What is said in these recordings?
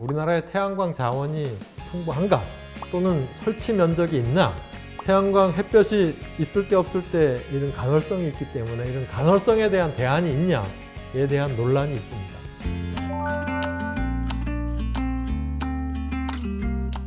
우리나라의 태양광 자원이 풍부한가? 또는 설치 면적이 있나? 태양광 햇볕이 있을 때 없을 때 이런 간헐성이 있기 때문에 이런 간헐성에 대한 대안이 있냐에 대한 논란이 있습니다.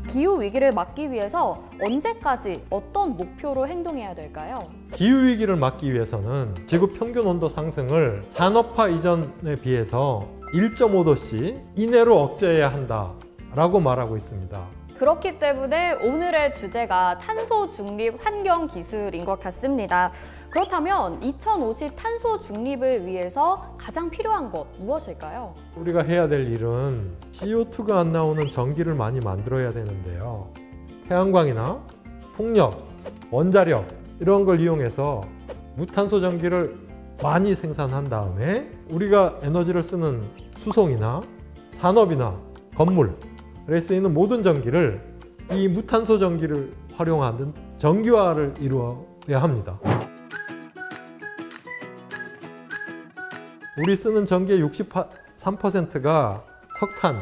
기후위기를 막기 위해서 언제까지 어떤 목표로 행동해야 될까요? 기후위기를 막기 위해서는 지구 평균 온도 상승을 산업화 이전에 비해서 1.5도씨 이내로 억제해야 한다라고 말하고 있습니다. 그렇기 때문에 오늘의 주제가 탄소 중립 환경 기술인 것 같습니다. 그렇다면 2050 탄소 중립을 위해서 가장 필요한 것 무엇일까요? 우리가 해야 될 일은 CO2가 안 나오는 전기를 많이 만들어야 되는데요. 태양광이나 풍력, 원자력 이런 걸 이용해서 무탄소 전기를 많이 생산한 다음에 우리가 에너지를 쓰는 수송이나 산업이나 건물에 쓰이는 모든 전기를 이 무탄소 전기를 활용하는 전기화를 이루어야 합니다. 우리 쓰는 전기의 63%가 석탄,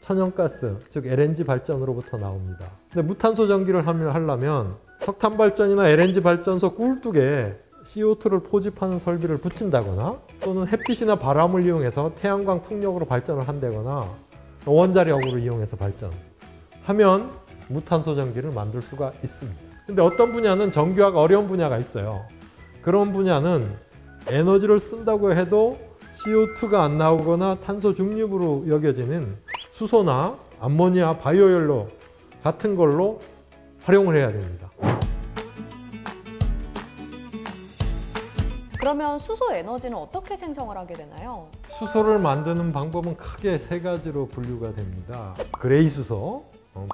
천연가스, 즉 LNG 발전으로부터 나옵니다. 근데 무탄소 전기를 하려면 석탄 발전이나 LNG 발전소 꿀뚝에 CO2를 포집하는 설비를 붙인다거나 또는 햇빛이나 바람을 이용해서 태양광 풍력으로 발전을 한다거나 원자력으로 이용해서 발전하면 무탄소 전기를 만들 수가 있습니다. 근데 어떤 분야는 전기화가 어려운 분야가 있어요. 그런 분야는 에너지를 쓴다고 해도 CO2가 안 나오거나 탄소 중립으로 여겨지는 수소나 암모니아, 바이오연료 같은 걸로 활용을 해야 됩니다. 그러면 수소 에너지는 어떻게 생성을 하게 되나요? 수소를 만드는 방법은 크게 세 가지로 분류가 됩니다. 그레이 수소,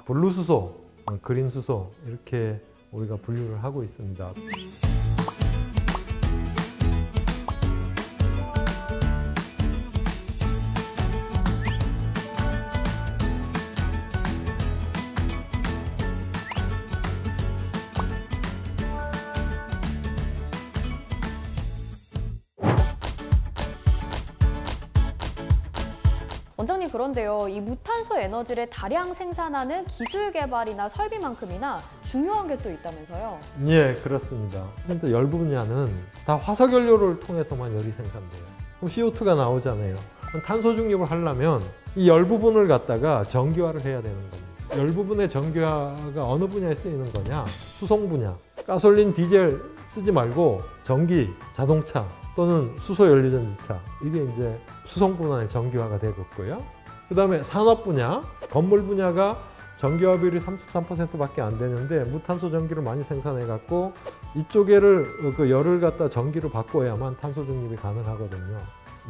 블루 수소, 그린 수소 이렇게 우리가 분류를 하고 있습니다. 원장님, 그런데요, 이 무탄소 에너지를 다량 생산하는 기술 개발이나 설비만큼이나 중요한 게 또 있다면서요? 예, 그렇습니다. 근데 열 분야는 다 화석연료를 통해서만 열이 생산돼요. 그럼 CO2가 나오잖아요. 그럼 탄소 중립을 하려면 이 열 부분을 갖다가 전기화를 해야 되는 겁니다. 열 부분의 전기화가 어느 분야에 쓰이는 거냐? 수송 분야. 가솔린, 디젤 쓰지 말고 전기, 자동차 또는 수소 연료전지차, 이게 이제 수송 분야의 전기화가 되고 있고요. 그 다음에 산업 분야, 건물 분야가 전기화 비율이 33%밖에 안 되는데 무탄소 전기를 많이 생산해 갖고 이쪽에를 그 열을 갖다 전기로 바꿔야만 탄소 중립이 가능하거든요.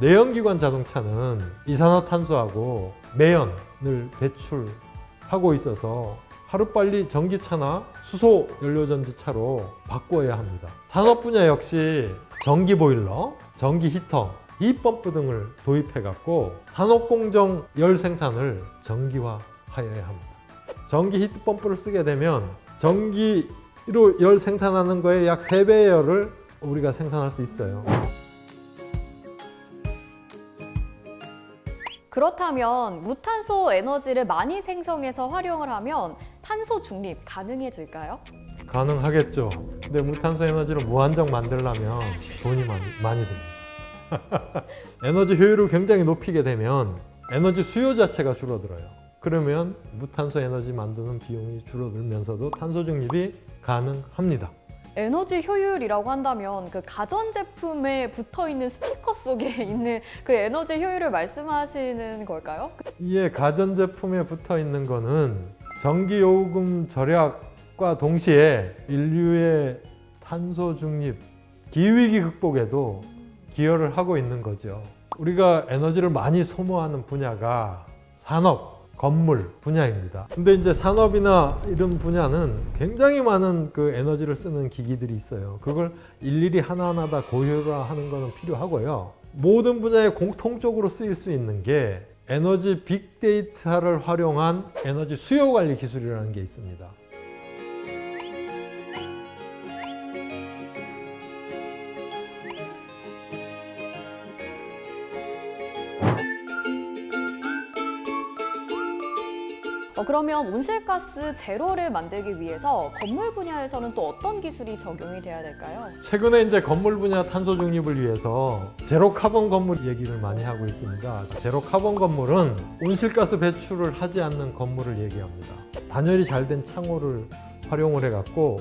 내연기관 자동차는 이산화탄소하고 매연을 배출하고 있어서 하루빨리 전기차나 수소 연료전지차로 바꿔야 합니다. 산업 분야 역시 전기 보일러, 전기 히터, 히트펌프 등을 도입해 갖고 산업공정 열 생산을 전기화하여야 합니다. 전기 히트펌프를 쓰게 되면 전기로 열 생산하는 거에 약 3배의 열을 우리가 생산할 수 있어요. 그렇다면 무탄소 에너지를 많이 생성해서 활용을 하면 탄소 중립 가능해질까요? 가능하겠죠. 근데 무탄소 에너지를 무한정 만들려면 돈이 많이 듭니다. 에너지 효율을 굉장히 높이게 되면 에너지 수요 자체가 줄어들어요. 그러면 무탄소 에너지 만드는 비용이 줄어들면서도 탄소 중립이 가능합니다. 에너지 효율이라고 한다면 그 가전제품에 붙어있는 스티커 속에 있는 그 에너지 효율을 말씀하시는 걸까요? 예, 가전제품에 붙어 있는 거는 전기요금 절약과 동시에 인류의 탄소 중립, 기후위기 극복에도 기여를 하고 있는 거죠. 우리가 에너지를 많이 소모하는 분야가 산업, 건물 분야입니다. 근데 이제 산업이나 이런 분야는 굉장히 많은 그 에너지를 쓰는 기기들이 있어요. 그걸 일일이 하나하나 다 고효화하는 거는 필요하고요. 모든 분야에 공통적으로 쓰일 수 있는 게 에너지 빅데이터를 활용한 에너지 수요 관리 기술이라는 게 있습니다. 그러면 온실가스 제로를 만들기 위해서 건물 분야에서는 또 어떤 기술이 적용이 돼야 될까요? 최근에 이제 건물 분야 탄소 중립을 위해서 제로 카본 건물 얘기를 많이 하고 있습니다. 제로 카본 건물은 온실가스 배출을 하지 않는 건물을 얘기합니다. 단열이 잘 된 창호를 활용을 해갖고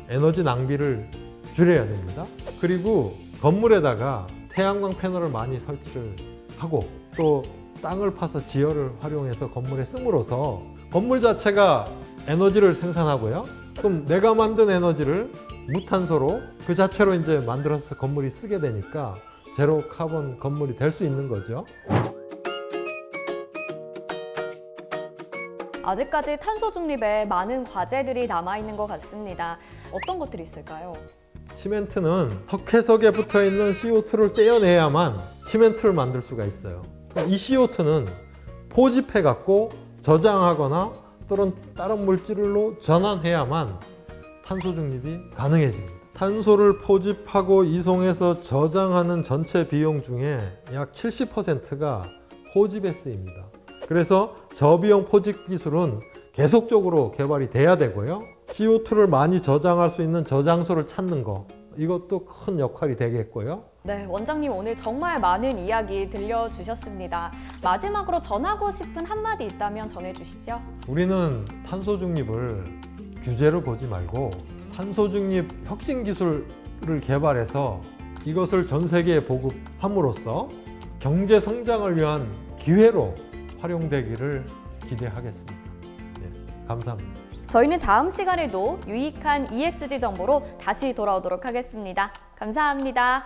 에너지 낭비를 줄여야 됩니다. 그리고 건물에다가 태양광 패널을 많이 설치를 하고 또 땅을 파서 지열을 활용해서 건물에 씀으로써 건물 자체가 에너지를 생산하고요. 그럼 내가 만든 에너지를 무탄소로 그 자체로 이제 만들어서 건물이 쓰게 되니까 제로 카본 건물이 될 수 있는 거죠. 아직까지 탄소 중립에 많은 과제들이 남아있는 것 같습니다. 어떤 것들이 있을까요? 시멘트는 석회석에 붙어있는 CO2를 떼어내야만 시멘트를 만들 수가 있어요. 이 CO2는 포집해갖고 저장하거나 또는 다른 물질로 전환해야만 탄소 중립이 가능해집니다. 탄소를 포집하고 이송해서 저장하는 전체 비용 중에 약 70%가 포집에 쓰입니다. 그래서 저비용 포집 기술은 계속적으로 개발이 돼야 되고요. CO2를 많이 저장할 수 있는 저장소를 찾는 거, 이것도 큰 역할이 되겠고요. 네, 원장님 오늘 정말 많은 이야기 들려주셨습니다. 마지막으로 전하고 싶은 한마디 있다면 전해주시죠. 우리는 탄소 중립을 규제로 보지 말고 탄소 중립 혁신 기술을 개발해서 이것을 전 세계에 보급함으로써 경제 성장을 위한 기회로 활용되기를 기대하겠습니다. 네, 감사합니다. 저희는 다음 시간에도 유익한 ESG 정보로 다시 돌아오도록 하겠습니다. 감사합니다.